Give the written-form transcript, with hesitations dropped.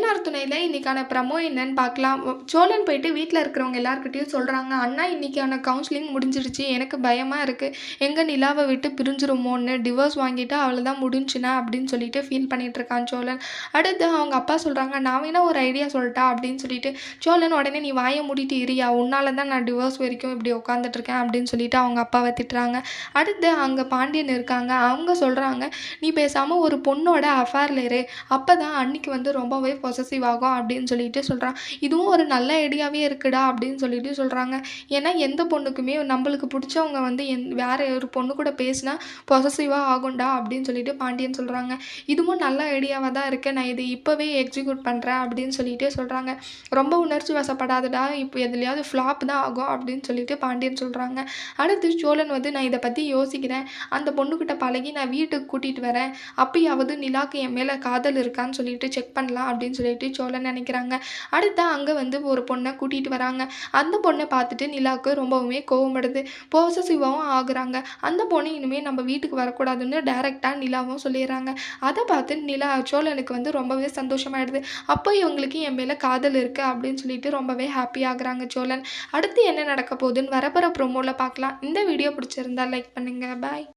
இயக்குனர் துணையில இன்னைக்கான ப்ரமோ என்னன்னு பார்க்கலாம். சோழன் போயிட்டு வீட்ல இருக்கிறவங்க எல்லார்கிட்டயும் சொல்றாங்க, "அண்ணா இன்னைக்கான கவுன்சிலிங் முடிஞ்சிருச்சு. எனக்கு பயமா இருக்கு. எங்க நிலாவ விட்டு பிரிஞ்சிருமோன்னு. டிவோர்ஸ் வாங்கிட்டா அவ்வளோதான் முடிஞ்சுச்சுண்ணா" அப்படின்னு சொல்லிட்டு ஃபீல் பண்ணிட்டு இருக்கான் சோழன். அடுத்து அவங்க அப்பா சொல்றாங்க, "நான் வேணா ஒரு ஐடியா சொல்லட்டா?" அப்படின்னு சொல்லிட்டு சோழன் உடனே, "நீ வாய மூடிட்டு இருயா. உன்னால தான் நான் டிவோர்ஸ் வரைக்கும் இப்படி உட்காந்துட்டு இருக்கேன்" அப்படின்னு சொல்லிட்டு அவங்க அப்பாவ திட்டுறாங்க. அடுத்து அங்க பாண்டியன் இருக்காங்க. அவங்க சொல்றாங்க, "நீ பேசாம ஒரு பொண்ணோட அஃபேர்ல இரு. அப்பதான் அன்னிக்கு வந்து ரொம்பவே பொசசிவ் ஆகும்" அப்படின்னு சொல்லிட்டு சொல்றான். இதுவும் ஒரு நல்ல ஐடியாவே இருக்குடா அப்படின்னு சொல்லிட்டு சொல்றாங்க. ஏன்னா எந்த பொண்ணுக்குமே நம்மளுக்கு பிடிச்சவங்க வந்து வேற ஒரு பொண்ணு கூட பேசினா பொசசிவா ஆகும்டா அப்படின்னு சொல்லிட்டு பாண்டியன் சொல்றாங்க. இதுவும் நல்ல ஐடியாவா தான் இருக்கு. நான் இதை இப்பவே எக்ஸிக்யூட் பண்றேன் அப்படின்னு சொல்லிட்டு சொல்றாங்க. ரொம்ப உணர்ச்சி வசப்படாதடா, இப்போ எதுலயாவது ஃப்ளாப் தான் ஆகும் அப்படின்னு சொல்லிட்டு பாண்டியன் சொல்றாங்க. அடுத்து சோழன் வந்து, "நான் இதை பத்தி யோசிக்கிறேன். அந்த பொண்ணுகிட்ட பழகி நான் வீட்டுக்கு கூட்டிட்டு வரேன். அப்பயாவது நிலாக்கு என் மேல காதல் இருக்கான்னு சொல்லிட்டு செக் பண்ணலாம்" அப்படின்னு சொல்லிட்டு சோழன் நினைக்கிறாங்க. அடுத்து அங்க வந்து ஒரு பொண்ணை கூட்டிட்டு வராங்க. அந்த பொண்ணை பார்த்துட்டு நிலாவுக்கு ரொம்பவுமே கோவப்படுது. பொசசிவாவும் ஆகுறாங்க. அந்த பொண்ணு இனிமே நம்ம வீட்டுக்கு வரக்கூடாதுன்னு டைரக்டா நிலாவும் சொல்லிடுறாங்க. அதை பார்த்து சோழனுக்கு வந்து ரொம்பவே சந்தோஷமாயிடுது. அப்போ இவங்களுக்கு என் மேல காதல் இருக்கு அப்படின்னு சொல்லிட்டு ரொம்பவே ஹாப்பி ஆகுறாங்க சோழன். அடுத்து என்ன நடக்க போகுதுன்னு வரப்போற ப்ரோமோல பார்க்கலாம். இந்த வீடியோ பிடிச்சிருந்தா லைக் பண்ணுங்க. பாய்.